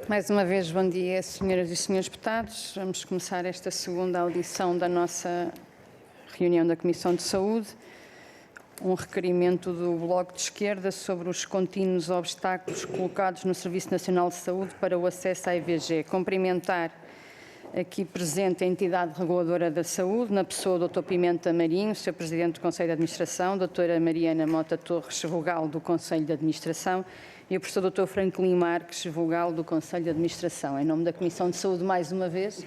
Mais uma vez, bom dia, senhoras e senhores deputados. Vamos começar esta segunda audição da nossa reunião da Comissão de Saúde. Um requerimento do Bloco de Esquerda sobre os contínuos obstáculos colocados no Serviço Nacional de Saúde para o acesso à IVG. Cumprimentar aqui presente a entidade reguladora da saúde, na pessoa do Dr. Pimenta Marinho, Sr. Presidente do Conselho de Administração, Dra. Mariana Mota Torres, vogal do Conselho de Administração, e o professor Dr. Franklin Marques, vogal do Conselho de Administração. Em nome da Comissão de Saúde, mais uma vez,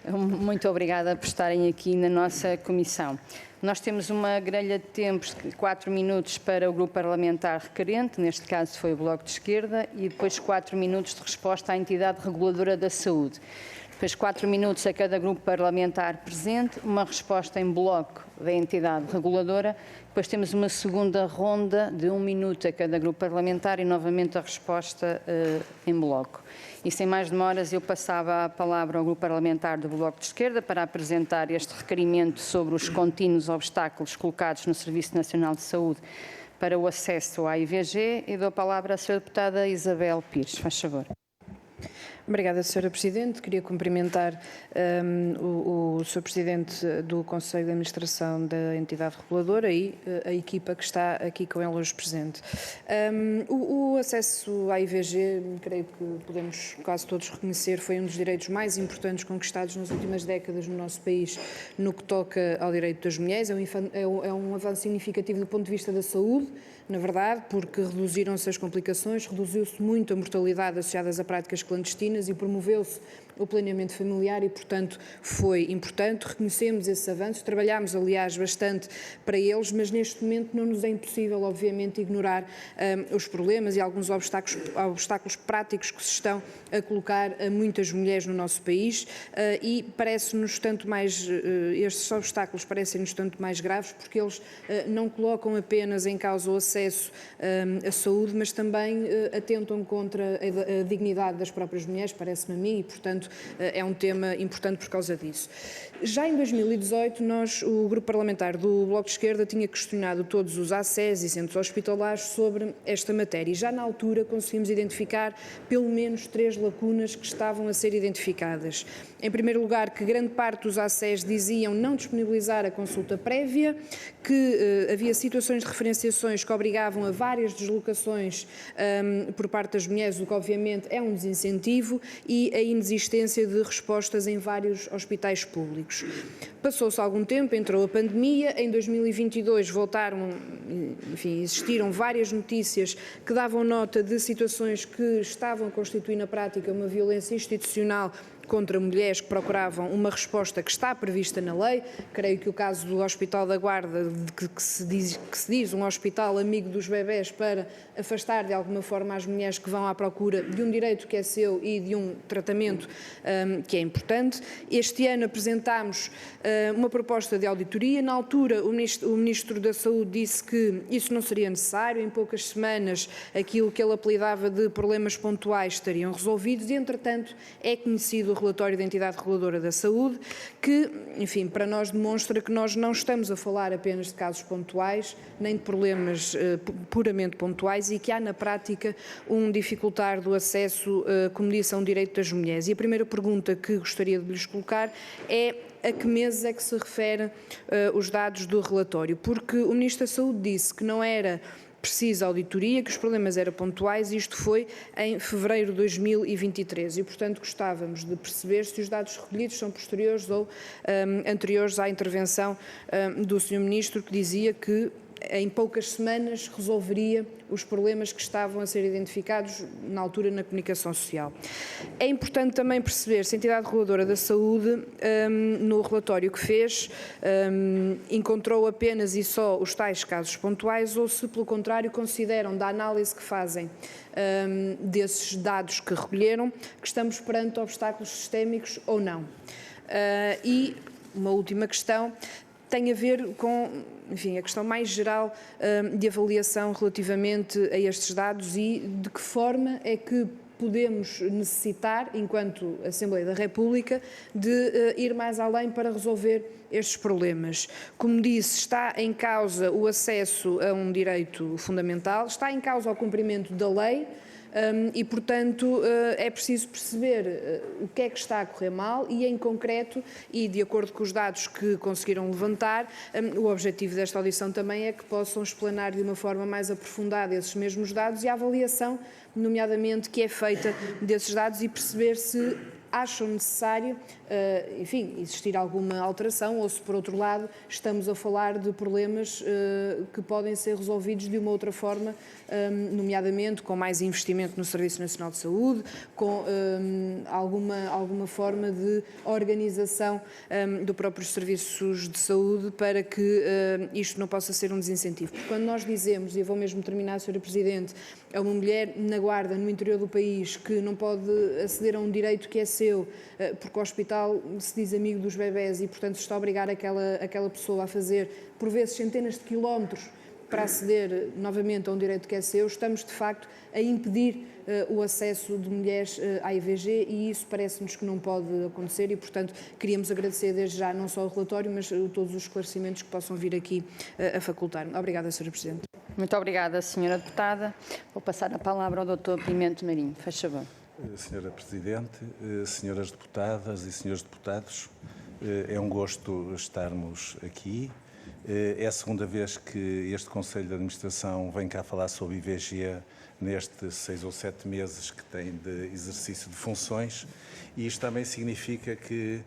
muito obrigada por estarem aqui na nossa comissão. Nós temos uma grelha de tempos de 4 minutos para o grupo parlamentar requerente, neste caso foi o Bloco de Esquerda, e depois 4 minutos de resposta à entidade reguladora da saúde. Depois 4 minutos a cada grupo parlamentar presente, uma resposta em bloco da entidade reguladora. Depois temos uma segunda ronda de 1 minuto a cada grupo parlamentar e novamente a resposta em bloco. E sem mais demoras eu passava a palavra ao grupo parlamentar do Bloco de Esquerda para apresentar este requerimento sobre os contínuos obstáculos colocados no Serviço Nacional de Saúde para o acesso à IVG, e dou a palavra à Sra. Deputada Isabel Pires. Faz favor. Obrigada, Sra. Presidente. Queria cumprimentar o Sr. Presidente do Conselho de Administração da entidade reguladora e a equipa que está aqui com ele hoje presente. O acesso à IVG, creio que podemos quase todos reconhecer, foi um dos direitos mais importantes conquistados nas últimas décadas no nosso país no que toca ao direito das mulheres. É um avanço significativo do ponto de vista da saúde, na verdade, porque reduziram-se as complicações, reduziu-se muito a mortalidade associada a práticas clandestinas e promoveu-se o planeamento familiar e, portanto, foi importante. Reconhecemos esses avanços, trabalhámos, aliás, bastante para eles, mas neste momento não nos é impossível, obviamente, ignorar os problemas e alguns obstáculos práticos que se estão a colocar a muitas mulheres no nosso país e parece-nos tanto mais, estes obstáculos parecem-nos tanto mais graves porque eles não colocam apenas em causa o acesso à saúde, mas também atentam contra a dignidade das próprias mulheres, parece-me a mim, e, portanto, é um tema importante por causa disso. Já em 2018, o Grupo Parlamentar do Bloco de Esquerda tinha questionado todos os ACES e centros hospitalares sobre esta matéria e já na altura conseguimos identificar pelo menos 3 lacunas que estavam a ser identificadas. Em primeiro lugar, que grande parte dos ACES diziam não disponibilizar a consulta prévia, que havia situações de referenciações que obrigavam a várias deslocações por parte das mulheres, o que obviamente é um desincentivo, e a inexistência de respostas em vários hospitais públicos. Passou-se algum tempo, entrou a pandemia, em 2022 existiram várias notícias que davam nota de situações que estavam a constituir na prática uma violência institucional contra mulheres que procuravam uma resposta que está prevista na lei. Creio que o caso do Hospital da Guarda, que se diz um hospital amigo dos bebés para afastar de alguma forma as mulheres que vão à procura de um direito que é seu e de um tratamento que é importante. Este ano apresentámos uma proposta de auditoria. Na altura, o Ministro da Saúde disse que isso não seria necessário. Em poucas semanas, aquilo que ele apelidava de problemas pontuais estariam resolvidos e, entretanto, é conhecido o relatório da entidade reguladora da saúde, que, enfim, para nós demonstra que nós não estamos a falar apenas de casos pontuais, nem de problemas puramente pontuais e que há na prática um dificultar do acesso, como disse, a um direito das mulheres. E a primeira pergunta que gostaria de lhes colocar é: a que meses é que se refere os dados do relatório? Porque o Ministro da Saúde disse que não era precisa auditoria, que os problemas eram pontuais, e isto foi em fevereiro de 2023 e, portanto, gostávamos de perceber se os dados recolhidos são posteriores ou anteriores à intervenção do Sr. Ministro, que dizia que em poucas semanas resolveria os problemas que estavam a ser identificados na altura na comunicação social. É importante também perceber se a entidade reguladora da saúde, no relatório que fez, encontrou apenas e só os tais casos pontuais ou se, pelo contrário, consideram, da análise que fazem desses dados que recolheram, que estamos perante obstáculos sistémicos ou não. E uma última questão tem a ver com, enfim, a questão mais geral de avaliação relativamente a estes dados e de que forma é que podemos necessitar, enquanto Assembleia da República, de ir mais além para resolver estes problemas. Como disse, está em causa o acesso a um direito fundamental, está em causa o cumprimento da lei, e, portanto, é preciso perceber o que é que está a correr mal e, em concreto, e de acordo com os dados que conseguiram levantar, o objetivo desta audição também é que possam explanar de uma forma mais aprofundada esses mesmos dados e a avaliação, nomeadamente, que é feita desses dados e perceber se acham necessário, enfim, existir alguma alteração ou se, por outro lado, estamos a falar de problemas que podem ser resolvidos de uma outra forma, nomeadamente com mais investimento no Serviço Nacional de Saúde, com alguma forma de organização dos próprios serviços de saúde para que isto não possa ser um desincentivo. Porque quando nós dizemos, e eu vou mesmo terminar, Sra. Presidente, é uma mulher na guarda, no interior do país, que não pode aceder a um direito que é seu, porque o hospital se diz amigo dos bebés e, portanto, se está a obrigar aquela pessoa a fazer, por vezes, centenas de quilómetros para aceder novamente a um direito que é seu, estamos, de facto, a impedir o acesso de mulheres à IVG e isso parece-nos que não pode acontecer e, portanto, queríamos agradecer desde já não só o relatório, mas todos os esclarecimentos que possam vir aqui a facultar. Obrigada, Sra. Presidente. Muito obrigada, Sra. Deputada. Vou passar a palavra ao Dr. Pimento Marinho. Faz favor. Sra. Presidente, senhoras deputadas e senhores deputados, é um gosto estarmos aqui. É a segunda vez que este Conselho de Administração vem cá falar sobre IVG nestes 6 ou 7 meses que tem de exercício de funções e isto também significa que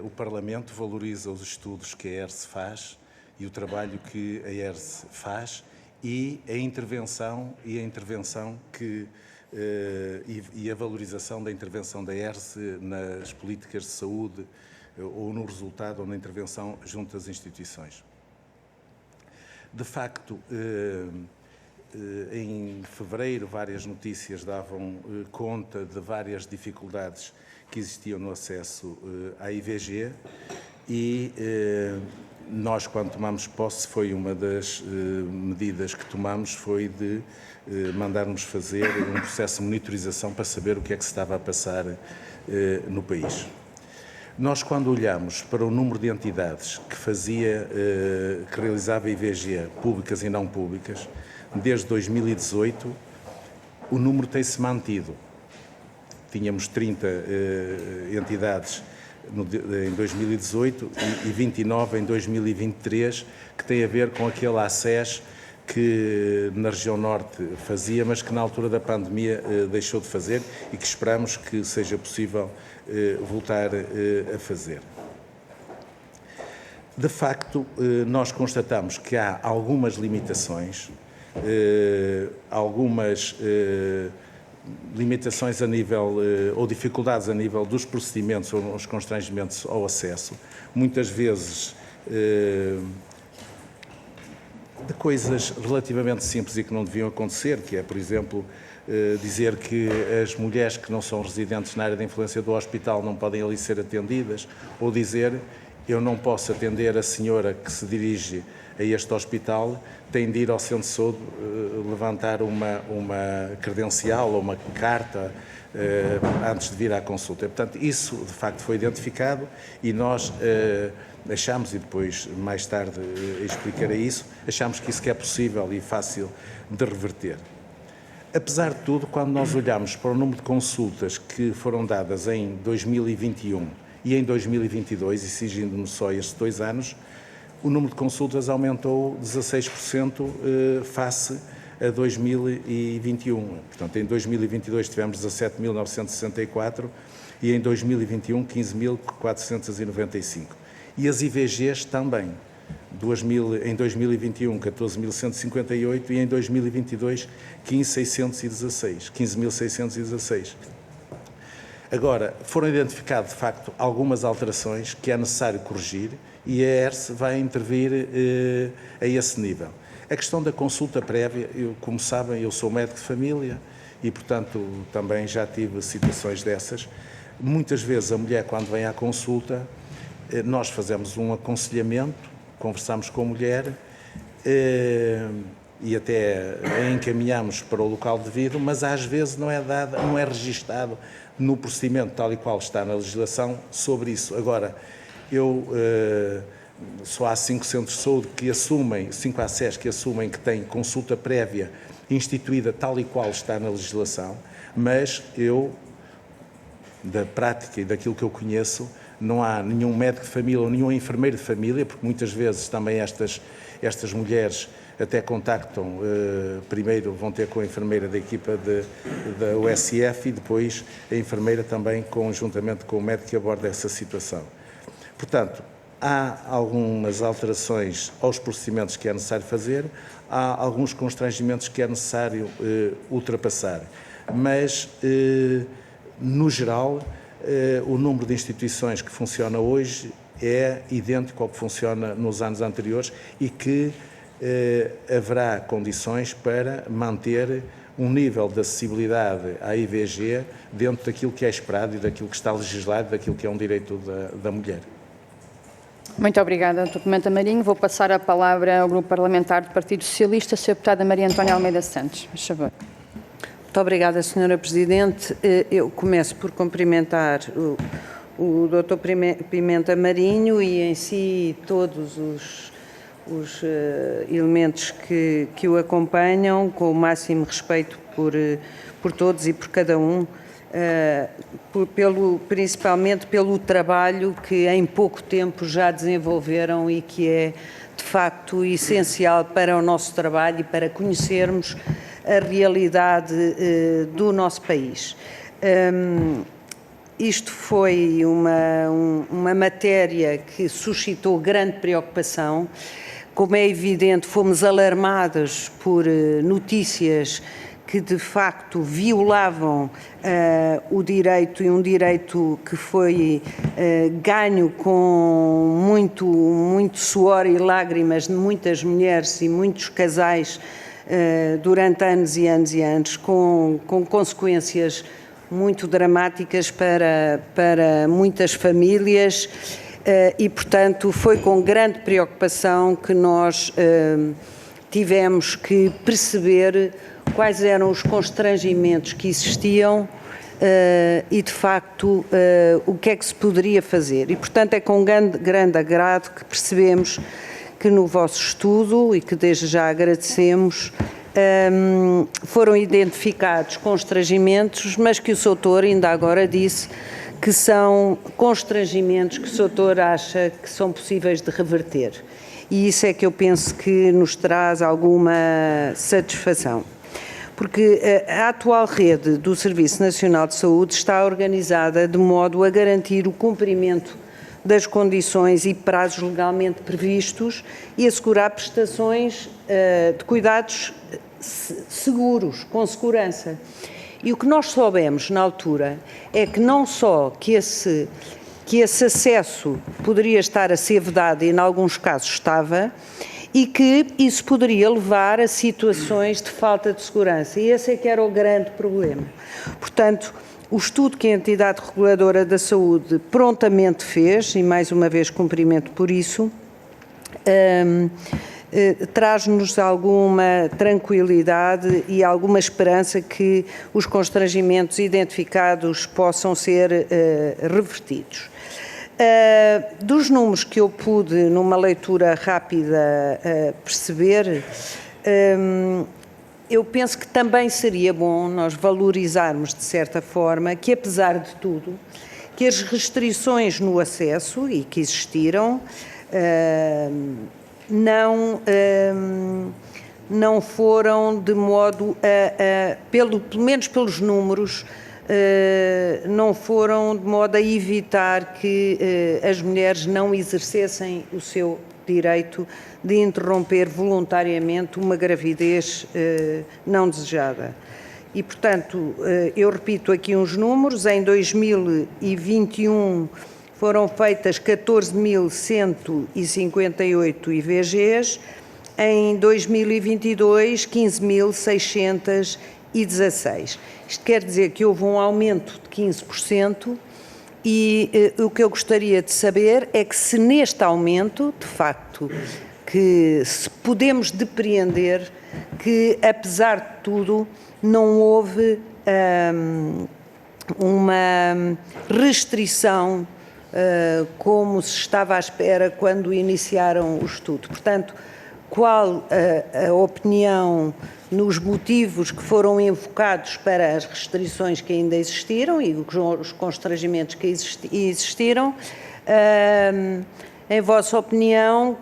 o Parlamento valoriza os estudos que a ERSE faz e o trabalho que a ERSE faz e a intervenção que e a valorização da intervenção da ERSE nas políticas de saúde ou no resultado ou na intervenção junto às instituições. De facto, em fevereiro, várias notícias davam conta de várias dificuldades que existiam no acesso à IVG e nós, quando tomamos posse, foi uma das medidas que tomamos, foi de mandarmos fazer um processo de monitorização para saber o que é que se estava a passar no país. Nós, quando olhamos para o número de entidades que realizava IVG, públicas e não públicas, desde 2018, o número tem-se mantido. Tínhamos 30 entidades em 2018 e 29 em 2023, que tem a ver com aquele acesso que na região norte fazia, mas que na altura da pandemia deixou de fazer e que esperamos que seja possível voltar a fazer. De facto, nós constatamos que há algumas limitações, limitações a nível, ou dificuldades a nível dos procedimentos ou os constrangimentos ao acesso, muitas vezes de coisas relativamente simples e que não deviam acontecer, que é, por exemplo, dizer que as mulheres que não são residentes na área de influência do hospital não podem ali ser atendidas, ou dizer eu não posso atender a senhora que se dirige a este hospital, tem de ir ao centro de saúde levantar uma credencial ou uma carta antes de vir à consulta. Portanto, isso de facto foi identificado e nós achamos, e depois mais tarde explicarei isso, achamos que isso que é possível e fácil de reverter. Apesar de tudo, quando nós olhamos para o número de consultas que foram dadas em 2021 e em 2022, exigindo-nos só estes 2 anos, o número de consultas aumentou 16% face a 2021. Portanto, em 2022 tivemos 17.964 e em 2021 15.495. E as IVGs também. Em 2021 14.158 e em 2022 15.616. Agora, foram identificadas de facto algumas alterações que é necessário corrigir e a ERSE vai intervir a esse nível. A questão da consulta prévia, como sabem, eu sou médico de família e, portanto, também já tive situações dessas. Muitas vezes a mulher, quando vem à consulta, nós fazemos um aconselhamento, conversamos com a mulher e até a encaminhamos para o local devido, mas às vezes não é registado no procedimento tal e qual está na legislação sobre isso. Agora, só há 5 centros de saúde que assumem, 5 ACES que assumem que têm consulta prévia instituída tal e qual está na legislação, mas eu, da prática e daquilo que eu conheço, não há nenhum médico de família ou nenhum enfermeiro de família, porque muitas vezes também estas mulheres até contactam, primeiro vão ter com a enfermeira da equipa da USF e depois a enfermeira também conjuntamente com o médico que aborda essa situação. Portanto, há algumas alterações aos procedimentos que é necessário fazer, há alguns constrangimentos que é necessário ultrapassar, mas, no geral, o número de instituições que funciona hoje é idêntico ao que funciona nos anos anteriores e que haverá condições para manter um nível de acessibilidade à IVG dentro daquilo que é esperado e daquilo que está legislado, daquilo que é um direito da mulher. Muito obrigada, Dr. Pimenta Marinho. Vou passar a palavra ao Grupo Parlamentar do Partido Socialista, Sra. Deputada Maria Antónia Almeida Santos. Por favor. Muito obrigada, Sra. Presidente. Eu começo por cumprimentar o Dr. Pimenta Marinho e em si todos os elementos que o acompanham, com o máximo respeito por todos e por cada um, principalmente pelo trabalho que em pouco tempo já desenvolveram e que é, de facto, essencial para o nosso trabalho e para conhecermos a realidade do nosso país. Isto foi uma matéria que suscitou grande preocupação. Como é evidente, fomos alarmados por notícias que, de facto, violavam o direito, e um direito que foi ganho com muito suor e lágrimas de muitas mulheres e muitos casais durante anos e anos e anos, com consequências muito dramáticas para muitas famílias e, portanto, foi com grande preocupação que nós tivemos que perceber quais eram os constrangimentos que existiam e, de facto, o que é que se poderia fazer. E, portanto, é com grande agrado que percebemos que no vosso estudo, e que desde já agradecemos, foram identificados constrangimentos, mas que o Sr. Doutor ainda agora disse que são constrangimentos que o Sr. Doutor acha que são possíveis de reverter. E isso é que eu penso que nos traz alguma satisfação. Porque a atual rede do Serviço Nacional de Saúde está organizada de modo a garantir o cumprimento das condições e prazos legalmente previstos e assegurar prestações de cuidados seguros, com segurança. E o que nós soubemos na altura é que não só que esse acesso poderia estar a ser vedado, e em alguns casos estava, e que isso poderia levar a situações de falta de segurança. E esse é que era o grande problema. Portanto, o estudo que a entidade reguladora da saúde prontamente fez, e mais uma vez cumprimento por isso, traz-nos alguma tranquilidade e alguma esperança que os constrangimentos identificados possam ser revertidos. Dos números que eu pude, numa leitura rápida, perceber, eu penso que também seria bom nós valorizarmos, de certa forma, que, apesar de tudo, que as restrições no acesso, e que existiram, não foram de modo pelo menos pelos números, não foram de modo a evitar que as mulheres não exercessem o seu direito de interromper voluntariamente uma gravidez não desejada. E, portanto, eu repito aqui uns números. Em 2021 foram feitas 14.158 IVGs, em 2022 15.616. Isto quer dizer que houve um aumento de 15%. E o que eu gostaria de saber é que se neste aumento, de facto, que se podemos depreender que, apesar de tudo, não houve uma restrição como se estava à espera quando iniciaram o estudo. Portanto, qual a opinião nos motivos que foram invocados para as restrições que ainda existiram e os constrangimentos que existiram. Em vossa opinião,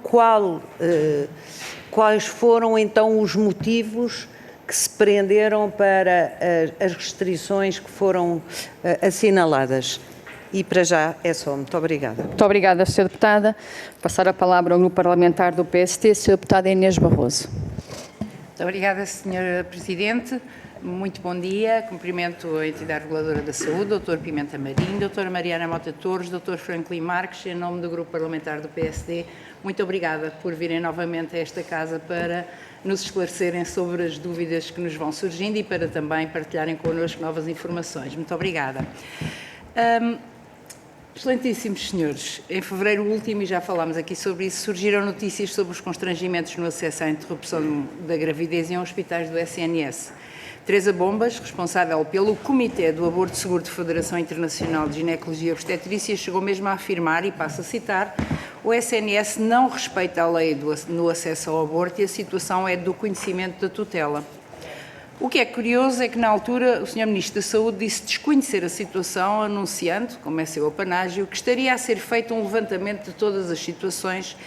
quais foram então os motivos que se prenderam para as restrições que foram assinaladas? E para já é só. Muito obrigada. Muito obrigada, Sra. Deputada. Passar a palavra ao Grupo Parlamentar do PST, Sra. Deputada Inês Barroso. Muito obrigada, Sra. Presidente. Muito bom dia. Cumprimento a entidade reguladora da saúde, Dr. Pimenta Marinho, Dra. Mariana Mota Torres, Dr. Franklin Marques, em nome do Grupo Parlamentar do PSD. Muito obrigada por virem novamente a esta casa para nos esclarecerem sobre as dúvidas que nos vão surgindo e para também partilharem connosco novas informações. Muito obrigada. Excelentíssimos senhores, em fevereiro último, e já falámos aqui sobre isso, surgiram notícias sobre os constrangimentos no acesso à interrupção da gravidez em hospitais do SNS. Teresa Bombas, responsável pelo Comitê do Aborto Seguro de Federação Internacional de Ginecologia e Obstetrícia, chegou mesmo a afirmar, e passo a citar, o SNS não respeita a lei no acesso ao aborto e a situação é do conhecimento da tutela. O que é curioso é que, na altura, o Sr. Ministro da Saúde disse desconhecer a situação, anunciando, como é seu apanágio, que estaria a ser feito um levantamento de todas as situações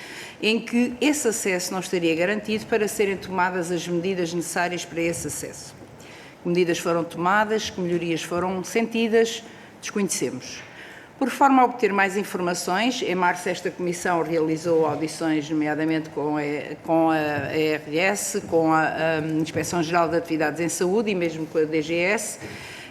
em que esse acesso não estaria garantido para serem tomadas as medidas necessárias para esse acesso. Que medidas foram tomadas, que melhorias foram sentidas, desconhecemos. Por forma a obter mais informações, em março esta Comissão realizou audições, nomeadamente com a ARS, com a Inspeção-Geral de Atividades em Saúde e mesmo com a DGS,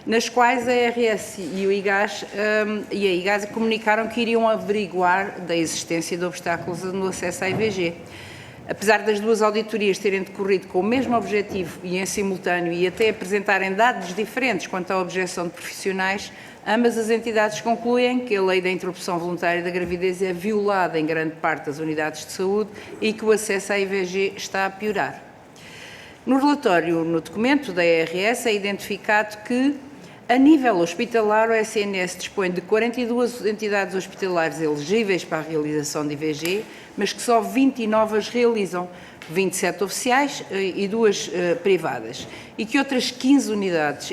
nas quais a ARS e a IGAS comunicaram que iriam averiguar da existência de obstáculos no acesso à IVG. Apesar das duas auditorias terem decorrido com o mesmo objetivo e em simultâneo e até apresentarem dados diferentes quanto à objeção de profissionais, ambas as entidades concluem que a lei da interrupção voluntária da gravidez é violada em grande parte das unidades de saúde e que o acesso à IVG está a piorar. No relatório, no documento da ARS, é identificado que, a nível hospitalar, o SNS dispõe de 42 entidades hospitalares elegíveis para a realização de IVG, mas que só 29 as realizam, 27 oficiais e 2 privadas, e que outras 15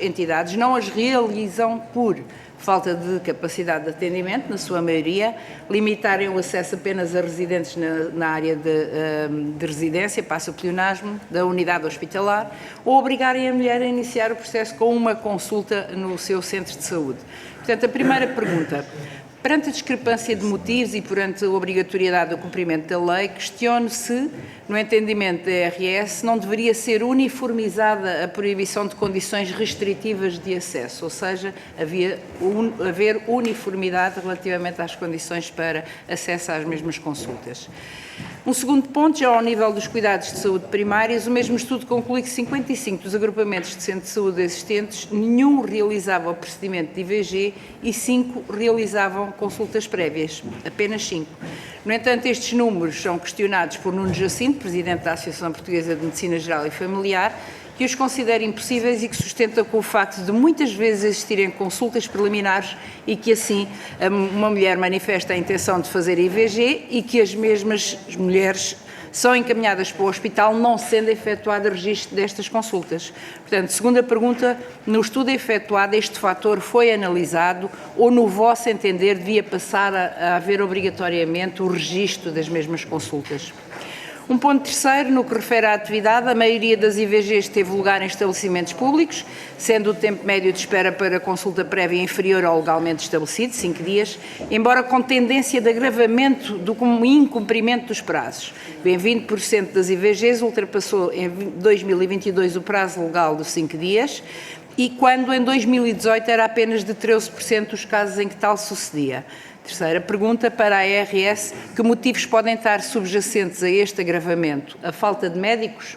entidades não as realizam por falta de capacidade de atendimento, na sua maioria, limitarem o acesso apenas a residentes na área de residência, passo o pleonasmo, da unidade hospitalar, ou obrigarem a mulher a iniciar o processo com uma consulta no seu centro de saúde. Portanto, a primeira pergunta: perante a discrepância de motivos e perante a obrigatoriedade do cumprimento da lei, questiono se, no entendimento da ARS, não deveria ser uniformizada a proibição de condições restritivas de acesso, ou seja, haver uniformidade relativamente às condições para acesso às mesmas consultas. Um segundo ponto, já ao nível dos cuidados de saúde primários, o mesmo estudo conclui que 55 dos agrupamentos de centro de saúde existentes, nenhum realizava o procedimento de IVG e 5 realizavam consultas prévias, apenas 5. No entanto, estes números são questionados por Nuno Jacinto, Presidente da Associação Portuguesa de Medicina Geral e Familiar, que os considera impossíveis e que sustenta com o facto de muitas vezes existirem consultas preliminares e que assim uma mulher manifesta a intenção de fazer IVG e que as mesmas mulheres são encaminhadas para o hospital não sendo efetuado registro destas consultas. Portanto, segunda pergunta, no estudo efetuado este fator foi analisado ou no vosso entender devia passar a haver obrigatoriamente o registro das mesmas consultas? Um ponto terceiro, no que refere à atividade, a maioria das IVGs teve lugar em estabelecimentos públicos, sendo o tempo médio de espera para consulta prévia inferior ao legalmente estabelecido, 5 dias, embora com tendência de agravamento do incumprimento dos prazos. Bem, 20% das IVGs ultrapassou em 2022 o prazo legal dos 5 dias, e quando em 2018 era apenas de 13% os casos em que tal sucedia. Terceira pergunta para a ARS: que motivos podem estar subjacentes a este agravamento? A falta de médicos?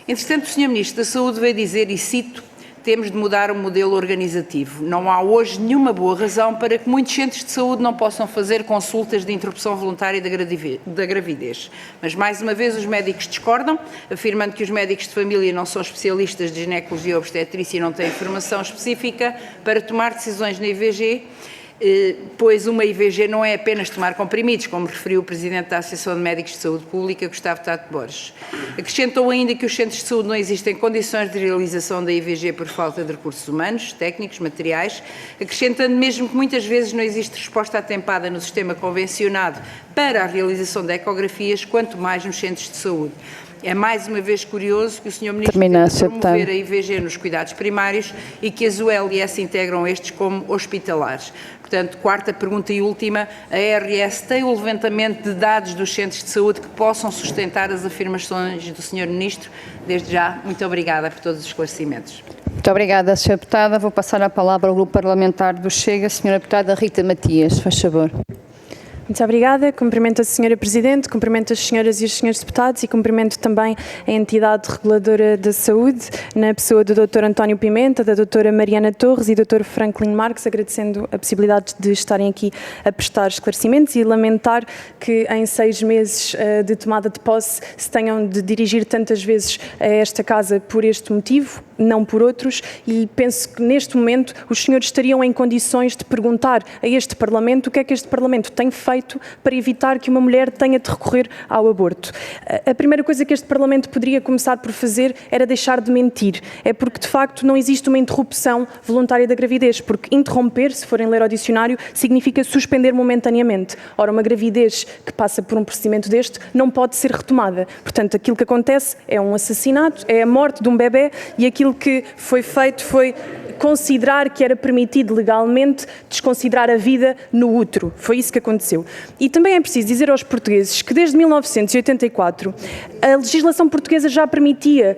Entretanto, o Sr. Ministro da Saúde veio dizer, e cito, temos de mudar o modelo organizativo. Não há hoje nenhuma boa razão para que muitos centros de saúde não possam fazer consultas de interrupção voluntária da gravidez. Mas, mais uma vez, os médicos discordam, afirmando que os médicos de família não são especialistas de ginecologia ou obstetrícia e não têm formação específica para tomar decisões na IVG. pois uma IVG não é apenas tomar comprimidos, como referiu o Presidente da Associação de Médicos de Saúde Pública, Gustavo Tato Borges. Acrescentou ainda que os centros de saúde não existem condições de realização da IVG por falta de recursos humanos, técnicos, materiais, acrescentando mesmo que muitas vezes não existe resposta atempada no sistema convencionado para a realização de ecografias, quanto mais nos centros de saúde. É mais uma vez curioso que o Sr. Ministro tente promover a IVG nos cuidados primários e que as ULS integram estes como hospitalares. Portanto, quarta pergunta e última, a ARS tem o levantamento de dados dos centros de saúde que possam sustentar as afirmações do Sr. Ministro? Desde já, muito obrigada por todos os esclarecimentos. Muito obrigada, Sra. Deputada. Vou passar a palavra ao Grupo Parlamentar do Chega. Sra. Deputada Rita Matias, faz favor. Muito obrigada. Cumprimento a Sra. Presidente, cumprimento as senhoras e os senhores deputados e cumprimento também a entidade reguladora da saúde, na pessoa do Dr. António Pimenta, da Dra. Mariana Torres e do Dr. Franklin Marques, agradecendo a possibilidade de estarem aqui a prestar esclarecimentos e lamentar que em 6 meses de tomada de posse se tenham de dirigir tantas vezes a esta casa por este motivo, não por outros, e penso que neste momento os senhores estariam em condições de perguntar a este Parlamento o que é que este Parlamento tem feito para evitar que uma mulher tenha de recorrer ao aborto. A primeira coisa que este Parlamento poderia começar por fazer era deixar de mentir. É porque, de facto, não existe uma interrupção voluntária da gravidez, porque interromper, se forem ler ao dicionário, significa suspender momentaneamente. Ora, uma gravidez que passa por um procedimento deste não pode ser retomada. Portanto, aquilo que acontece é um assassinato, é a morte de um bebê e aquilo que foi feito foi considerar que era permitido legalmente desconsiderar a vida no útero. Foi isso que aconteceu. E também é preciso dizer aos portugueses que desde 1984 a legislação portuguesa já permitia,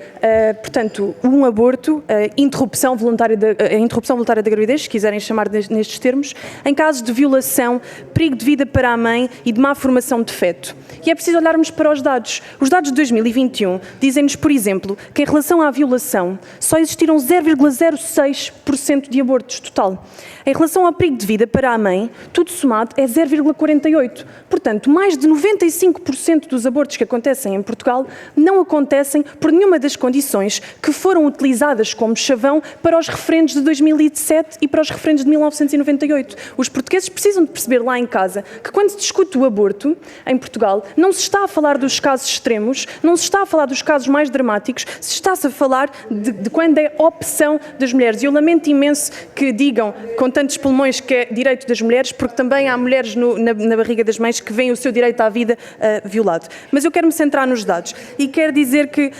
portanto, um aborto, a interrupção voluntária da gravidez, se quiserem chamar nestes termos, em casos de violação, perigo de vida para a mãe e de má formação de feto. E é preciso olharmos para os dados. Os dados de 2021 dizem-nos, por exemplo, que em relação à violação só existiram 0,06% de abortos total. Em relação ao perigo de vida para a mãe, tudo somado é 0,48%. Portanto, mais de 95% dos abortos que acontecem em Portugal não acontecem por nenhuma das condições que foram utilizadas como chavão para os referendos de 2007 e para os referendos de 1998. Os portugueses precisam de perceber lá em casa que quando se discute o aborto em Portugal, não se está a falar dos casos extremos, não se está a falar dos casos mais dramáticos, se está-se a falar de quando é opção das mulheres. E eu lamento imenso que digam com tantos pulmões que é direito das mulheres, porque também há mulheres na barriga das mães que veem o seu direito à vida violado. Mas eu quero me centrar nos dados e quero dizer que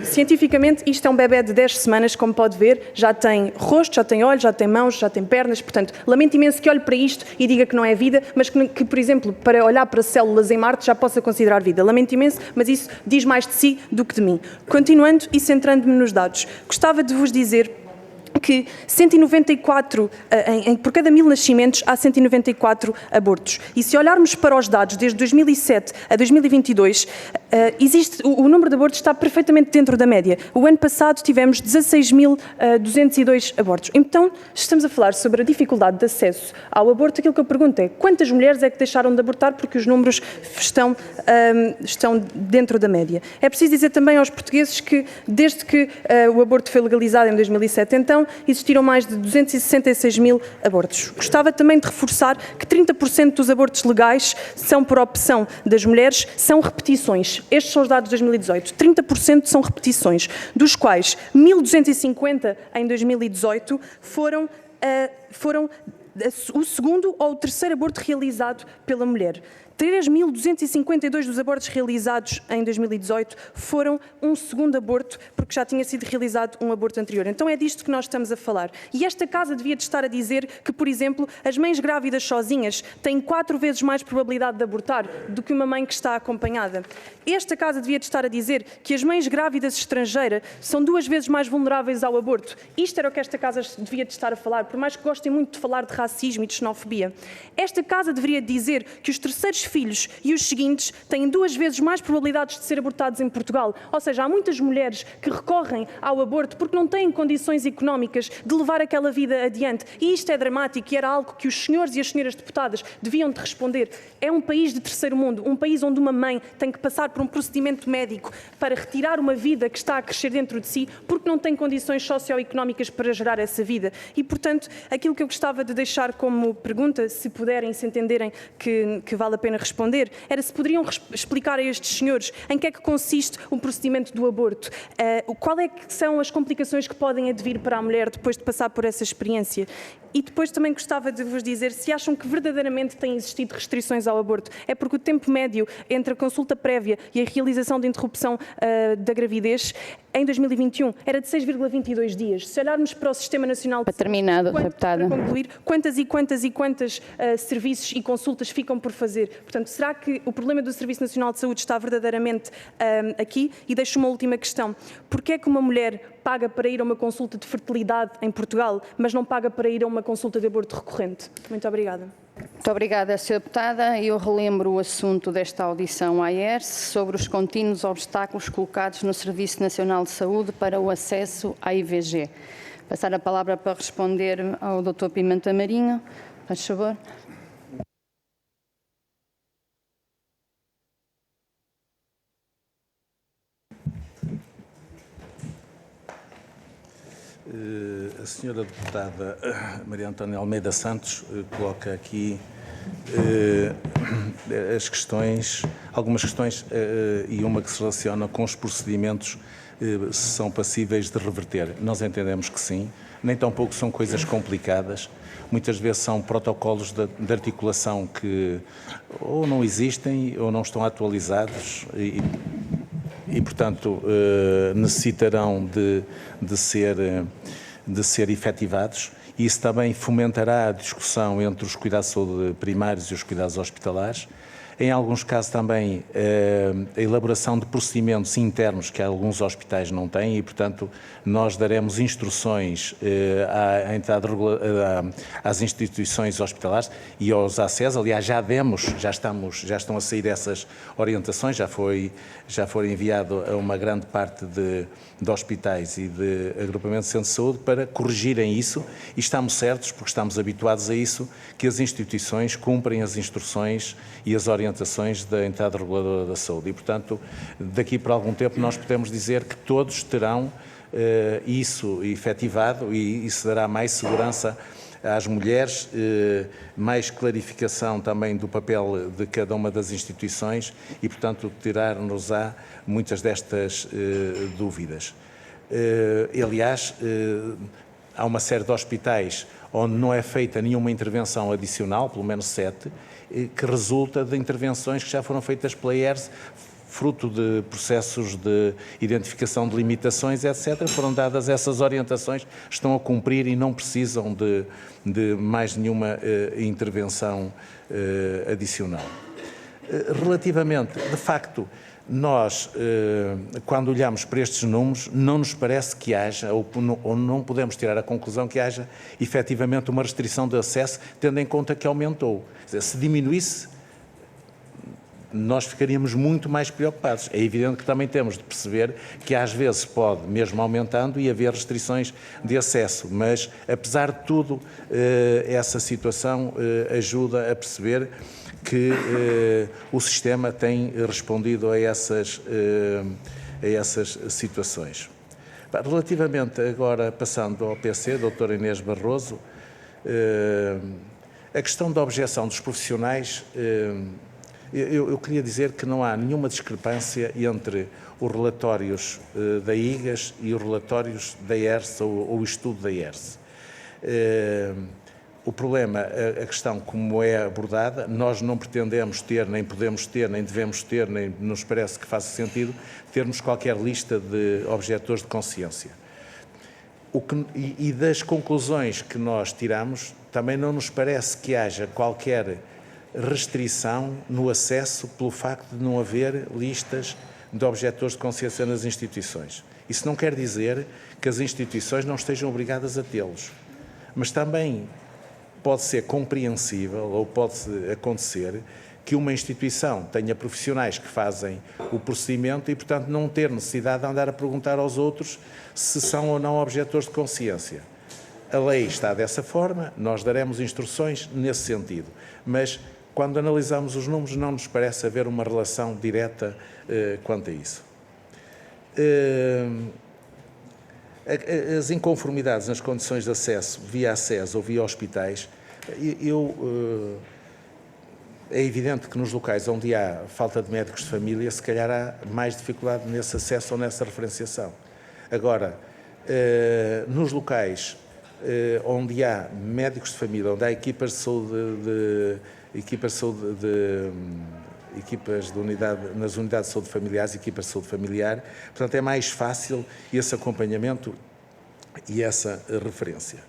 cientificamente isto é um bebê de 10 semanas, como pode ver, já tem rosto, já tem olhos, já tem mãos, já tem pernas, portanto, lamento imenso que olhe para isto e diga que não é vida, mas que, por exemplo, para olhar para células em Marte já possa considerar vida. Lamento imenso, mas isso diz mais de si do que de mim. Continuando e centrando-me nos dados, gostava de vos dizer que 194, por cada 1000 nascimentos, há 194 abortos. E se olharmos para os dados desde 2007 a 2022, o número de abortos está perfeitamente dentro da média. O ano passado tivemos 16.202 abortos. Então, estamos a falar sobre a dificuldade de acesso ao aborto. Aquilo que eu pergunto é quantas mulheres é que deixaram de abortar porque os números estão dentro da média. É preciso dizer também aos portugueses que, desde que o aborto foi legalizado em 2007, então, existiram mais de 266 mil abortos. Gostava também de reforçar que 30% dos abortos legais são por opção das mulheres, são repetições. Estes são os dados de 2018. 30% são repetições, dos quais 1.250 em 2018 foram o segundo ou o terceiro aborto realizado pela mulher. 3.252 dos abortos realizados em 2018 foram um segundo aborto, porque já tinha sido realizado um aborto anterior. Então é disto que nós estamos a falar. E esta casa devia de estar a dizer que, por exemplo, as mães grávidas sozinhas têm 4 vezes mais probabilidade de abortar do que uma mãe que está acompanhada. Esta casa devia de estar a dizer que as mães grávidas estrangeiras são 2 vezes mais vulneráveis ao aborto. Isto era o que esta casa devia de estar a falar, por mais que gostem muito de falar de racismo e de xenofobia. Esta casa deveria dizer que os terceiros filhos e os seguintes têm 2 vezes mais probabilidades de ser abortados em Portugal. Ou seja, há muitas mulheres que recorrem ao aborto porque não têm condições económicas de levar aquela vida adiante. E isto é dramático e era algo que os senhores e as senhoras deputadas deviam de responder. É um país de terceiro mundo, um país onde uma mãe tem que passar por um procedimento médico para retirar uma vida que está a crescer dentro de si porque não tem condições socioeconómicas para gerar essa vida. E, portanto, aquilo que eu gostava de deixar como pergunta, se puderem, se entenderem que vale a pena responder, era se poderiam explicar a estes senhores em que é que consiste o procedimento do aborto, qual é que são as complicações que podem advir para a mulher depois de passar por essa experiência. E depois também gostava de vos dizer se acham que verdadeiramente têm existido restrições ao aborto. É porque o tempo médio entre a consulta prévia e a realização de interrupção da gravidez em 2021 era de 6,22 dias. Se olharmos para o Sistema Nacional de Terminado, deputada. Para concluir, quantas serviços e consultas ficam por fazer? Portanto, será que o problema do Serviço Nacional de Saúde está verdadeiramente aqui? E deixo uma última questão. Porquê é que uma mulher paga para ir a uma consulta de fertilidade em Portugal, mas não paga para ir a uma consulta de aborto recorrente? Muito obrigada. Muito obrigada, Sra. Deputada. Eu relembro o assunto desta audição à IERS sobre os contínuos obstáculos colocados no Serviço Nacional de Saúde para o acesso à IVG. Passar a palavra para responder ao Dr. Pimenta Marinho. Faz favor. A senhora deputada Maria Antónia Almeida Santos coloca aqui as questões, algumas questões e uma que se relaciona com os procedimentos se são passíveis de reverter. Nós entendemos que sim, nem tampouco são coisas complicadas, muitas vezes são protocolos de articulação que ou não existem ou não estão atualizados e portanto, necessitarão de ser efetivados. Isso também fomentará a discussão entre os cuidados de saúde primários e os cuidados hospitalares. Em alguns casos também a elaboração de procedimentos internos que alguns hospitais não têm e, portanto, nós daremos instruções à entrada às instituições hospitalares e aos ACES. Aliás, já estão a sair essas orientações, já foi enviado a uma grande parte de hospitais e de agrupamentos de centros de saúde para corrigirem isso e estamos certos, porque estamos habituados a isso, que as instituições cumprem as instruções e as orientações da entidade reguladora da saúde. E, portanto, daqui por algum tempo nós podemos dizer que todos terão isso efetivado e isso dará mais segurança às mulheres, mais clarificação também do papel de cada uma das instituições e, portanto, tirar-nos-á muitas destas dúvidas. Aliás, há uma série de hospitais onde não é feita nenhuma intervenção adicional, pelo menos 7, que resulta de intervenções que já foram feitas pela IERS, fruto de processos de identificação de limitações, etc. Foram dadas essas orientações, estão a cumprir e não precisam de mais nenhuma intervenção adicional. Relativamente, de facto, nós, quando olhamos para estes números, não nos parece que haja, ou não podemos tirar a conclusão que haja, efetivamente, uma restrição de acesso, tendo em conta que aumentou. Se diminuísse, nós ficaríamos muito mais preocupados. É evidente que também temos de perceber que às vezes pode, mesmo aumentando, e haver restrições de acesso, mas, apesar de tudo, essa situação ajuda a perceber que o sistema tem respondido a essas situações. Relativamente agora, passando ao PC, doutora Inês Barroso, a questão da objeção dos profissionais, eu queria dizer que não há nenhuma discrepância entre os relatórios da IGAS e os relatórios da IERS ou o estudo da IERS. O problema, a questão como é abordada, nós não pretendemos ter, nem podemos ter, nem devemos ter, nem nos parece que faça sentido, termos qualquer lista de objetores de consciência. E das conclusões que nós tiramos, também não nos parece que haja qualquer restrição no acesso pelo facto de não haver listas de objetores de consciência nas instituições. Isso não quer dizer que as instituições não estejam obrigadas a tê-los, mas também pode ser compreensível ou pode acontecer que uma instituição tenha profissionais que fazem o procedimento e, portanto, não ter necessidade de andar a perguntar aos outros se são ou não objetores de consciência. A lei está dessa forma, nós daremos instruções nesse sentido, mas quando analisamos os números não nos parece haver uma relação direta quanto a isso. As inconformidades nas condições de acesso via SES ou via hospitais, é evidente que nos locais onde há falta de médicos de família, se calhar há mais dificuldade nesse acesso ou nessa referenciação. Agora, nos locais onde há médicos de família, onde há equipas de saúde, nas unidades de saúde familiares, equipas de saúde familiar, portanto é mais fácil esse acompanhamento e essa referência.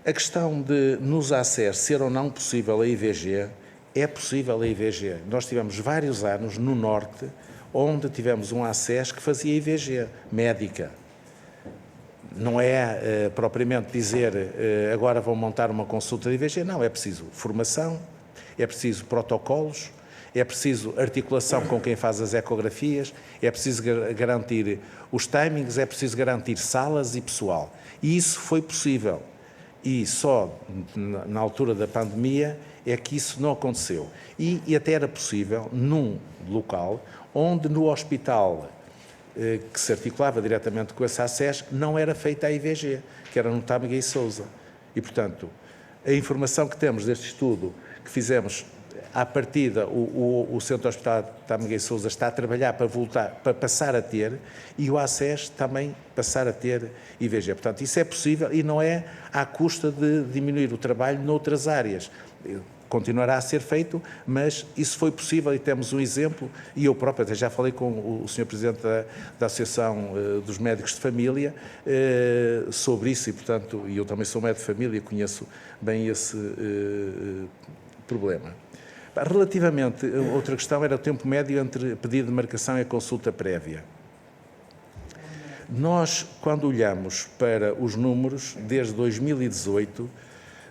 A questão de nos ACER ser ou não possível a IVG, é possível a IVG. Nós tivemos vários anos no Norte onde tivemos um ACES que fazia IVG médica. Não é propriamente dizer agora vão montar uma consulta de IVG, não, é preciso formação, é preciso protocolos, é preciso articulação com quem faz as ecografias, é preciso garantir os timings, é preciso garantir salas e pessoal. E isso foi possível. E só na altura da pandemia é que isso não aconteceu. E até era possível num local onde no hospital que se articulava diretamente com a SACES não era feita a IVG, que era no Tâmega e Sousa. E, portanto, a informação que temos deste estudo que fizemos à partida, o Centro Hospitalar de Tâmega e Sousa está a trabalhar para voltar, para passar a ter, e o ACES também passar a ter IVG. Portanto, isso é possível e não é à custa de diminuir o trabalho noutras áreas. Continuará a ser feito, mas isso foi possível e temos um exemplo, e eu próprio até já falei com o Sr. Presidente da Associação dos Médicos de Família sobre isso e, portanto, e eu também sou médico de família e conheço bem esse problema. Relativamente, outra questão era o tempo médio entre pedido de marcação e a consulta prévia. Nós, quando olhamos para os números, desde 2018,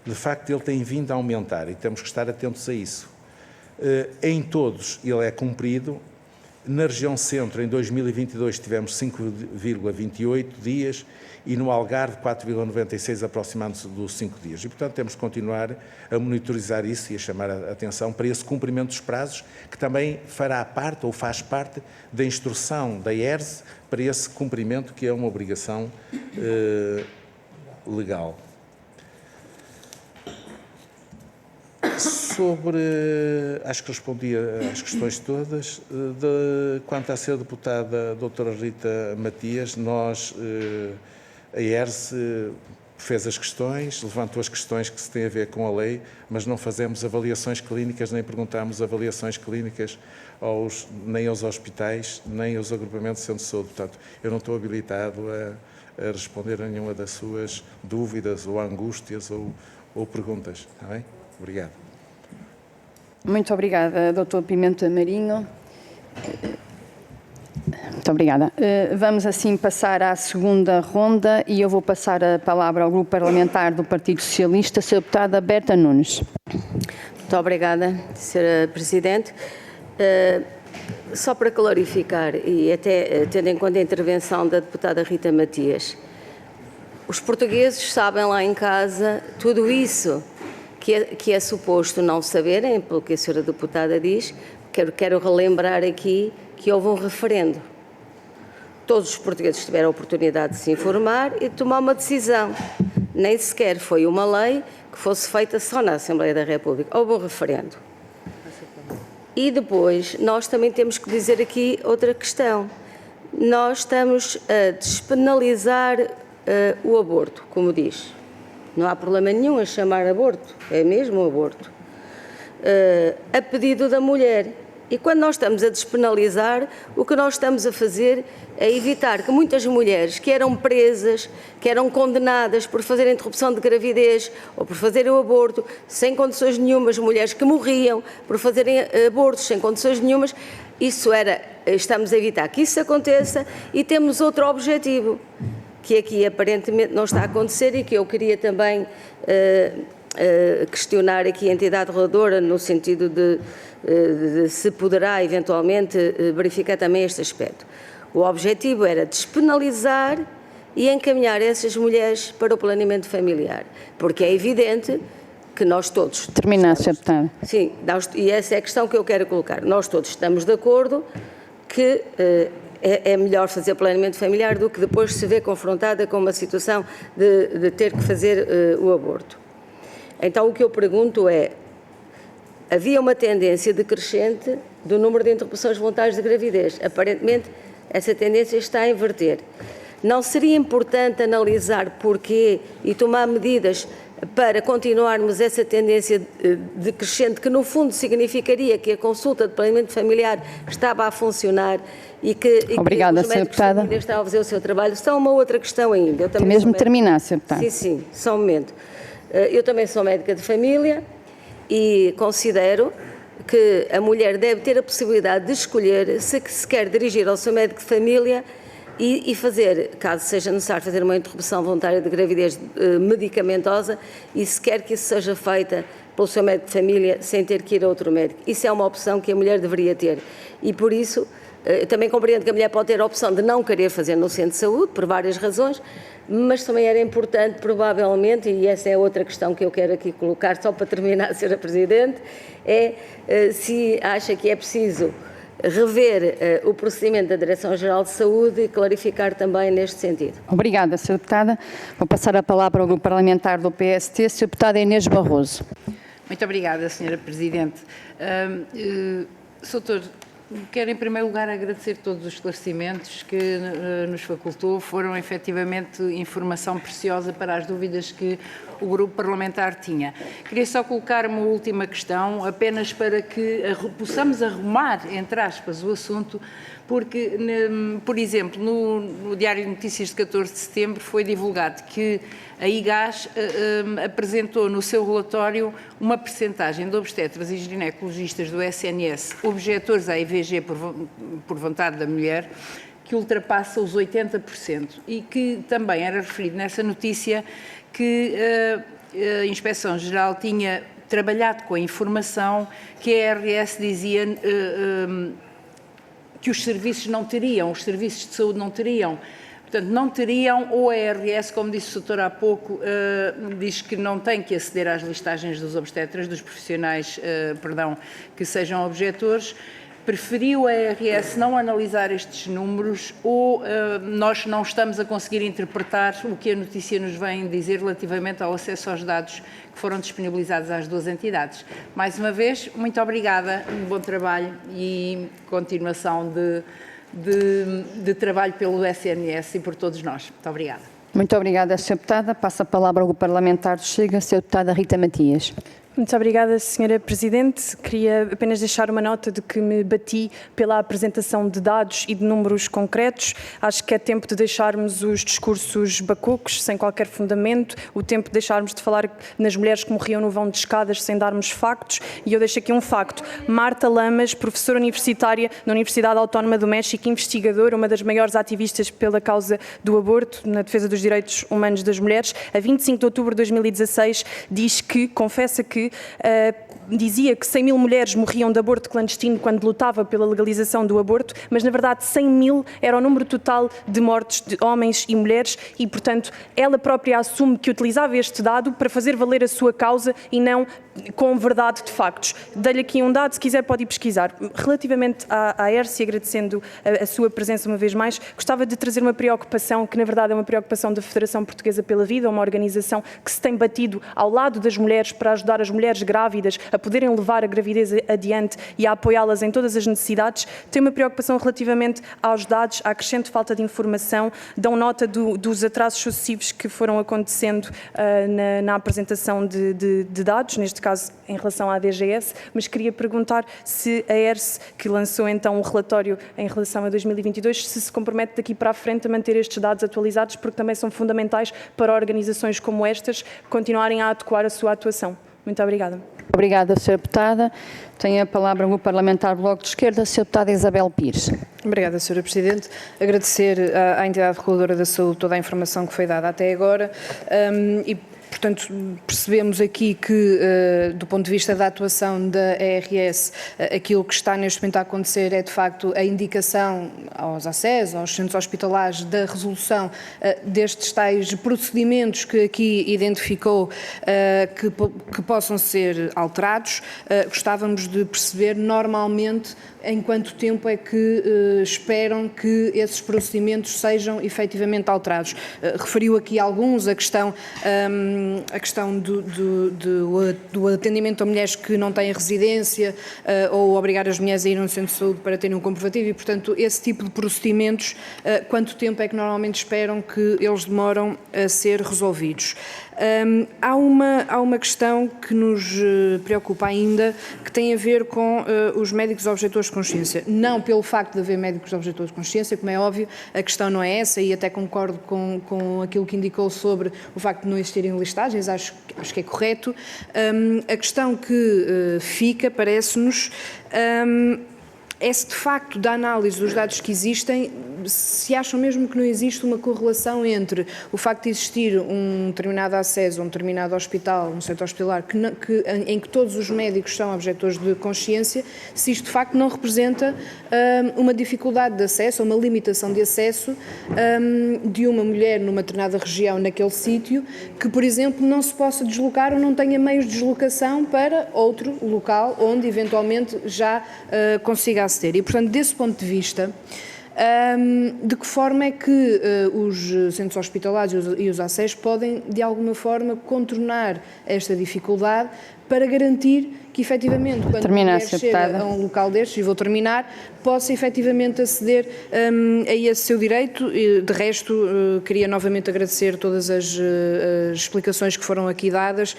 de facto ele tem vindo a aumentar e temos que estar atentos a isso. Em todos ele é cumprido. Na região centro, em 2022, tivemos 5,28 dias e no Algarve 4,96, aproximando-se dos 5 dias. E, portanto, temos que continuar a monitorizar isso e a chamar a atenção para esse cumprimento dos prazos, que também fará parte ou faz parte da instrução da IERS para esse cumprimento, que é uma obrigação legal. Acho que respondi às questões todas. Quanto à Sra. Deputada doutora Rita Matias, a IERS fez as questões, levantou as questões que se têm a ver com a lei, mas não fazemos avaliações clínicas, nem perguntamos avaliações clínicas nem aos hospitais, nem aos agrupamentos de centro de saúde. Portanto, eu não estou habilitado a responder a nenhuma das suas dúvidas ou angústias ou perguntas. Está bem? Obrigado. Muito obrigada, Dr. Pimenta Marinho. Muito obrigada. Vamos assim passar à segunda ronda e eu vou passar a palavra ao Grupo Parlamentar do Partido Socialista, a Sra. Deputada Berta Nunes. Muito obrigada, Sra. Presidente. Só para clarificar, e até tendo em conta a intervenção da deputada Rita Matias, os portugueses sabem lá em casa tudo isso que é suposto não saberem, pelo que a Sra. Deputada diz. Quero relembrar aqui que houve um referendo. Todos os portugueses tiveram a oportunidade de se informar e de tomar uma decisão. Nem sequer foi uma lei que fosse feita só na Assembleia da República. Houve um referendo. E depois, nós também temos que dizer aqui outra questão. Nós estamos a despenalizar o aborto, como diz. Não há problema nenhum a chamar aborto, é mesmo um aborto. A pedido da mulher. E quando nós estamos a despenalizar, o que nós estamos a fazer é evitar que muitas mulheres que eram presas, que eram condenadas por fazer interrupção de gravidez ou por fazerem o aborto sem condições nenhumas, mulheres que morriam por fazerem abortos sem condições nenhumas, estamos a evitar que isso aconteça e temos outro objetivo, que aqui aparentemente não está a acontecer e que eu queria também questionar aqui a entidade reguladora no sentido de se poderá eventualmente verificar também este aspecto. O objetivo era despenalizar e encaminhar essas mulheres para o planeamento familiar, porque é evidente que nós todos... Terminar, Sra. Deputada. Sim, e essa é a questão que eu quero colocar. Nós todos estamos de acordo que é melhor fazer planeamento familiar do que depois se ver confrontada com uma situação de ter que fazer o aborto. Então, o que eu pergunto é, havia uma tendência decrescente do número de interrupções voluntárias de gravidez. Aparentemente, essa tendência está a inverter. Não seria importante analisar porquê e tomar medidas para continuarmos essa tendência decrescente, que no fundo significaria que a consulta de planeamento familiar estava a funcionar e que Obrigada, os médicos de família estavam a fazer o seu trabalho? Só uma outra questão ainda. Tem mesmo terminar, Sra. Deputada. Sim, só um momento. Eu também sou médica de família e considero que a mulher deve ter a possibilidade de escolher se quer dirigir ao seu médico de família e fazer, caso seja necessário, fazer uma interrupção voluntária de gravidez medicamentosa e se quer que isso seja feita pelo seu médico de família sem ter que ir a outro médico. Isso é uma opção que a mulher deveria ter e por isso eu também compreendo que a mulher pode ter a opção de não querer fazer no centro de saúde, por várias razões, mas também era importante, provavelmente, e essa é outra questão que eu quero aqui colocar, só para terminar, Sra. Presidente, é se acha que é preciso rever o procedimento da Direção-Geral de Saúde e clarificar também neste sentido. Obrigada, Sra. Deputada. Vou passar a palavra ao Grupo Parlamentar do PST, Sra. Deputada Inês Barroso. Muito obrigada, Sra. Presidente. Sr. Quero, em primeiro lugar, agradecer todos os esclarecimentos que nos facultou. Foram, efetivamente, informação preciosa para as dúvidas que o Grupo Parlamentar tinha. Queria só colocar uma última questão, apenas para que possamos arrumar, entre aspas, o assunto, porque, por exemplo, no Diário de Notícias de 14 de setembro foi divulgado que a IGAS apresentou no seu relatório uma percentagem de obstetras e ginecologistas do SNS objetores à IVG por vontade da mulher, que ultrapassa os 80%, e que também era referido nessa notícia que a Inspeção-Geral tinha trabalhado com a informação que a ARS dizia que os serviços de saúde não teriam. Portanto, não teriam, ou a ARS, como disse o doutor há pouco, diz que não tem que aceder às listagens dos obstetras, dos profissionais, que sejam objetores. Preferiu a ARS não analisar estes números ou nós não estamos a conseguir interpretar o que a notícia nos vem dizer relativamente ao acesso aos dados que foram disponibilizados às duas entidades. Mais uma vez, muito obrigada, um bom trabalho e continuação de trabalho pelo SNS e por todos nós. Muito obrigada. Muito obrigada, Sra. Deputada. Passo a palavra ao Grupo Parlamentar do Chega, Sra. Deputada Rita Matias. Muito obrigada, Sra. Presidente. Queria apenas deixar uma nota de que me bati pela apresentação de dados e de números concretos. Acho que é tempo de deixarmos os discursos bacucos, sem qualquer fundamento, o tempo de deixarmos de falar nas mulheres que morriam no vão de escadas sem darmos factos. E eu deixo aqui um facto. Marta Lamas, professora universitária na Universidade Autónoma do México, investigadora, uma das maiores ativistas pela causa do aborto, na defesa dos direitos humanos das mulheres, a 25 de outubro de 2016, confessa que dizia que 100 mil mulheres morriam de aborto clandestino quando lutava pela legalização do aborto, mas na verdade 100 mil era o número total de mortes de homens e mulheres e, portanto, ela própria assume que utilizava este dado para fazer valer a sua causa e não com verdade de factos. Dei-lhe aqui um dado, se quiser pode ir pesquisar. Relativamente à ERSI, agradecendo a sua presença uma vez mais, gostava de trazer uma preocupação, que na verdade é uma preocupação da Federação Portuguesa pela Vida, uma organização que se tem batido ao lado das mulheres para ajudar as mulheres grávidas a poderem levar a gravidez adiante e a apoiá-las em todas as necessidades. Tem uma preocupação relativamente aos dados, à crescente falta de informação, dão nota dos atrasos sucessivos que foram acontecendo na apresentação de dados, neste caso em relação à DGS, mas queria perguntar se a ERSE, que lançou então um relatório em relação a 2022, se compromete daqui para a frente a manter estes dados atualizados, porque também são fundamentais para organizações como estas continuarem a adequar a sua atuação. Muito obrigada. Obrigada, Sra. Deputada. Tem a palavra o Grupo Parlamentar do Bloco de Esquerda, Sra. Deputada Isabel Pires. Obrigada, Sra. Presidente. Agradecer à entidade reguladora da saúde toda a informação que foi dada até agora e Portanto, percebemos aqui que, do ponto de vista da atuação da ARS, aquilo que está neste momento a acontecer é, de facto, a indicação aos ACES, aos centros hospitalares, da resolução destes tais procedimentos que aqui identificou que possam ser alterados. Gostávamos de perceber, normalmente, em quanto tempo é que esperam que esses procedimentos sejam efetivamente alterados. Referiu aqui alguns, a questão do atendimento a mulheres que não têm residência ou obrigar as mulheres a ir a um centro de saúde para terem um comprovativo e, portanto, esse tipo de procedimentos, quanto tempo é que normalmente esperam que eles demoram a ser resolvidos? Há uma questão que nos preocupa ainda, que tem a ver com os médicos objetores de consciência. Não pelo facto de haver médicos objetores de consciência, como é óbvio, a questão não é essa, e até concordo com aquilo que indicou sobre o facto de não existirem listagens, acho que é correto. A questão que fica, parece-nos, é se de facto, da análise dos dados que existem, se acham mesmo que não existe uma correlação entre o facto de existir um determinado acesso a um determinado hospital, um centro hospitalar, em que todos os médicos são objetores de consciência, se isto de facto não representa uma dificuldade de acesso, ou uma limitação de acesso de uma mulher numa determinada região, naquele sítio, que, por exemplo, não se possa deslocar ou não tenha meios de deslocação para outro local onde eventualmente já consiga aceder. E, portanto, desse ponto de vista, de que forma é que os centros hospitalares e os ACES podem, de alguma forma, contornar esta dificuldade para garantir que, efetivamente, quando a mulher chega a um local destes, e vou terminar, possa efetivamente aceder a esse seu direito. De resto, queria novamente agradecer todas as explicações que foram aqui dadas,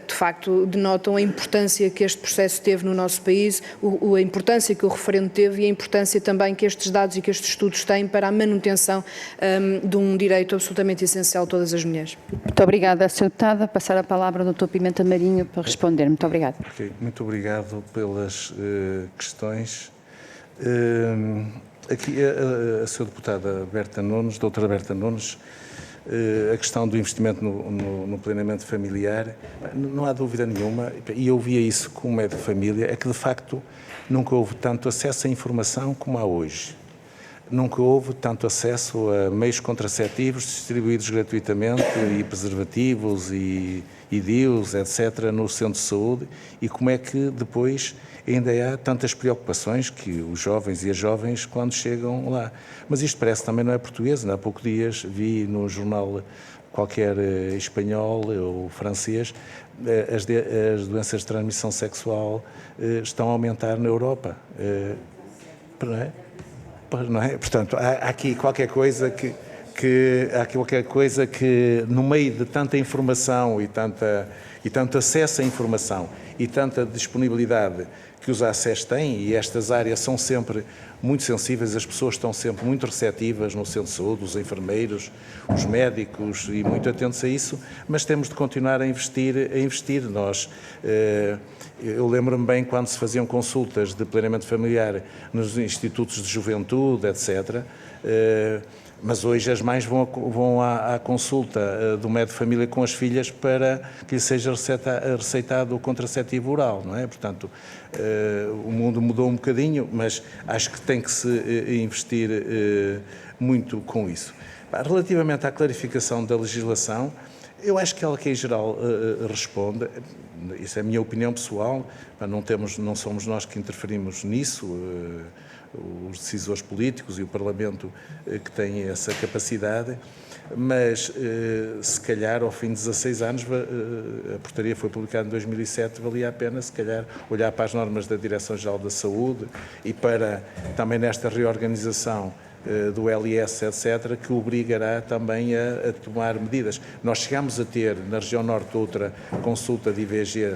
de facto denotam a importância que este processo teve no nosso país, a importância que o referendo teve e a importância também que estes dados e que estes estudos têm para a manutenção de um direito absolutamente essencial a todas as mulheres. Muito obrigada, Sra. Deputada. Passar a palavra ao Dr. Pimenta Marinho para responder. Muito obrigada. Okay. Muito obrigado pelas questões. Aqui a Sra. Deputada Berta Nunes, doutora Berta Nunes, a questão do investimento no planeamento familiar, não há dúvida nenhuma, e eu via isso como médico de família, é que de facto nunca houve tanto acesso à informação como há hoje. Nunca houve tanto acesso a meios contraceptivos distribuídos gratuitamente, e preservativos, e DIUs, etc., no centro de saúde, e como é que depois ainda há tantas preocupações que os jovens e as jovens quando chegam lá. Mas isto parece também não é português. Há poucos dias vi no jornal qualquer espanhol ou francês, as doenças de transmissão sexual estão a aumentar na Europa. Não é? Portanto, há aqui qualquer coisa que no meio de tanta informação e tanto acesso à informação e tanta disponibilidade que os ACES têm, e estas áreas são sempre muito sensíveis, as pessoas estão sempre muito receptivas no centro de saúde, os enfermeiros, os médicos, e muito atentos a isso, mas temos de continuar a investir. Nós, eu lembro-me bem quando se faziam consultas de planeamento familiar nos institutos de juventude, etc., mas hoje as mães vão à consulta do médico de família com as filhas para que lhe seja receitado o contraceptivo oral, não é? Portanto, o mundo mudou um bocadinho, mas acho que tem que se investir muito com isso. Relativamente à clarificação da legislação, eu acho que ela que em geral responde, isso é a minha opinião pessoal, não somos nós que interferimos nisso, os decisores políticos e o Parlamento que têm essa capacidade, mas se calhar ao fim de 16 anos, a portaria foi publicada em 2007, valia a pena se calhar olhar para as normas da Direção-Geral da Saúde e para também nesta reorganização do LS, etc., que obrigará também a tomar medidas. Nós chegámos a ter, na região norte, outra consulta de IVG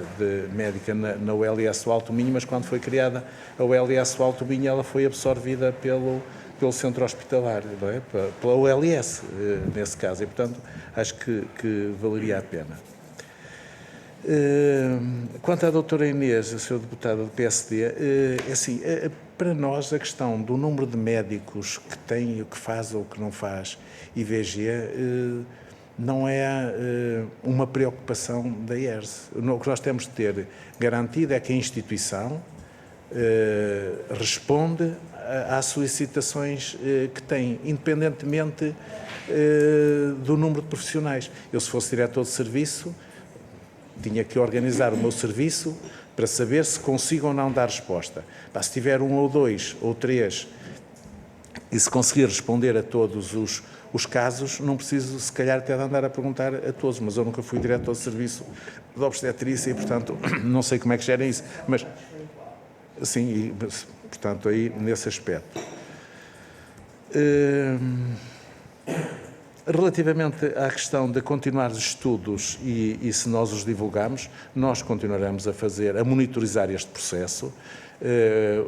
médica na OLS do Alto Minho, mas quando foi criada a OLS do Alto Minho, ela foi absorvida pelo centro hospitalar, não é? Pela OLS, nesse caso, e, portanto, acho que valeria a pena. Quanto à doutora Inês, a senhora deputada do PSD, assim, para nós a questão do número de médicos que tem, o que faz ou o que não faz IVG, não é uma preocupação da IERS. O que nós temos de ter garantido é que a instituição responde às solicitações que tem, independentemente do número de profissionais. Eu, se fosse diretor de serviço, tinha que organizar o meu serviço para saber se consigo ou não dar resposta. Se tiver 1 ou 2 ou 3 e se conseguir responder a todos os casos, não preciso, se calhar, até de andar a perguntar a todos, mas eu nunca fui diretor de serviço de obstetrícia e, portanto, não sei como é que gerem isso, mas, sim, e, portanto, aí, nesse aspecto. Relativamente à questão de continuar os estudos e se nós os divulgamos, nós continuaremos a monitorizar este processo.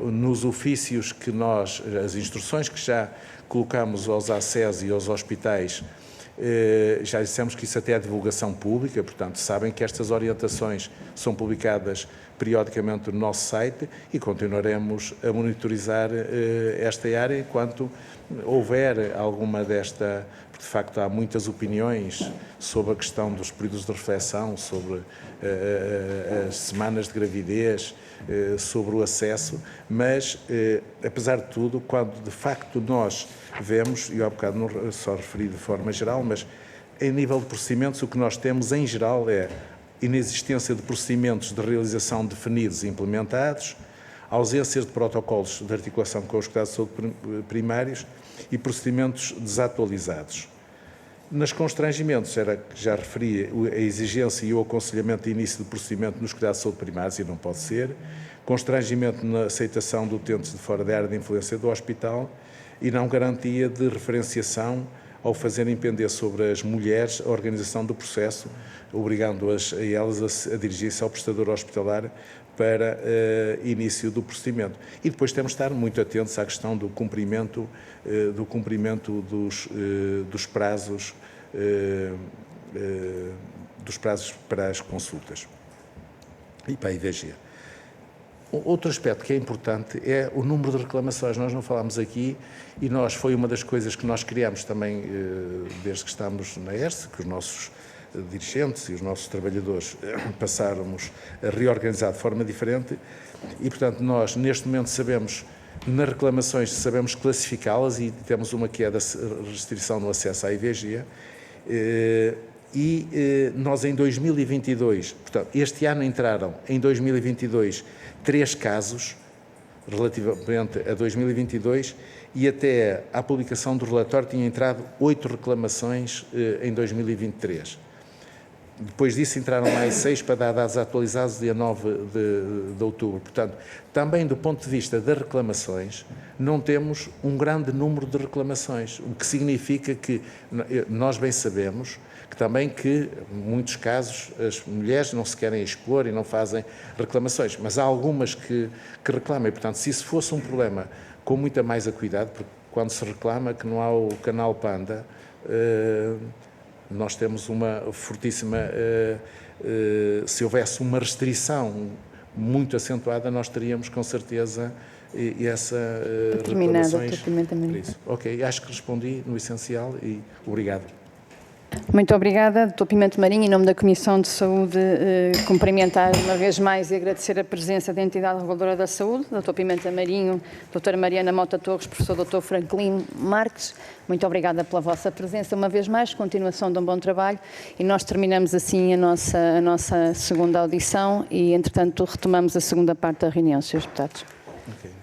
Nos ofícios que nós, as instruções que já colocamos aos ACES e aos hospitais, já dissemos que isso até é divulgação pública, portanto, sabem que estas orientações são publicadas periodicamente no nosso site e continuaremos a monitorizar esta área enquanto houver alguma desta, porque de facto há muitas opiniões sobre a questão dos períodos de reflexão, sobre as semanas de gravidez, sobre o acesso, mas, apesar de tudo, quando de facto nós vemos, e há bocado não só referi de forma geral, mas em nível de procedimentos, o que nós temos em geral é inexistência de procedimentos de realização definidos e implementados, ausência de protocolos de articulação com os cuidados de saúde primários e procedimentos desatualizados. Nos constrangimentos, já referi a exigência e o aconselhamento de início de procedimento nos cuidados de saúde primários, e não pode ser, constrangimento na aceitação de utentes de fora da área de influência do hospital e não garantia de referenciação ao fazerem pender sobre as mulheres a organização do processo, obrigando-as a elas a dirigir-se ao prestador hospitalar para início do procedimento. E depois temos de estar muito atentos à questão do cumprimento dos prazos para as consultas e para a IVG. Outro aspecto que é importante é o número de reclamações. Nós não falámos aqui e foi uma das coisas que nós criámos também desde que estamos na ERSE, que os nossos dirigentes e os nossos trabalhadores passáramos a reorganizar de forma diferente e, portanto, nós neste momento sabemos, nas reclamações, sabemos classificá-las e temos uma que é da restrição no acesso à IVG e nós em 2022, portanto, este ano entraram em 2022 3 casos relativamente a 2022 e até à publicação do relatório tinha entrado 8 reclamações em 2023. Depois disso entraram mais 6 para dar dados atualizados dia 9 de outubro. Portanto, também do ponto de vista das reclamações, não temos um grande número de reclamações, o que significa que nós bem sabemos que também que, em muitos casos, as mulheres não se querem expor e não fazem reclamações, mas há algumas que reclamam. E, portanto, se isso fosse um problema com muita mais acuidade, porque quando se reclama que não há o canal Panda, nós temos uma fortíssima... se houvesse uma restrição muito acentuada, nós teríamos com certeza essa reclamações. Ok, acho que respondi no essencial e obrigado. Muito obrigada, Dr. Pimenta Marinho, em nome da Comissão de Saúde, cumprimentar uma vez mais e agradecer a presença da entidade reguladora da saúde, Dr. Pimenta Marinho, Dra. Mariana Mota Torres, Professor Dr. Franklin Marques. Muito obrigada pela vossa presença uma vez mais, continuação de um bom trabalho e nós terminamos assim a nossa segunda audição e, entretanto, retomamos a segunda parte da reunião, Srs. Deputados. Okay.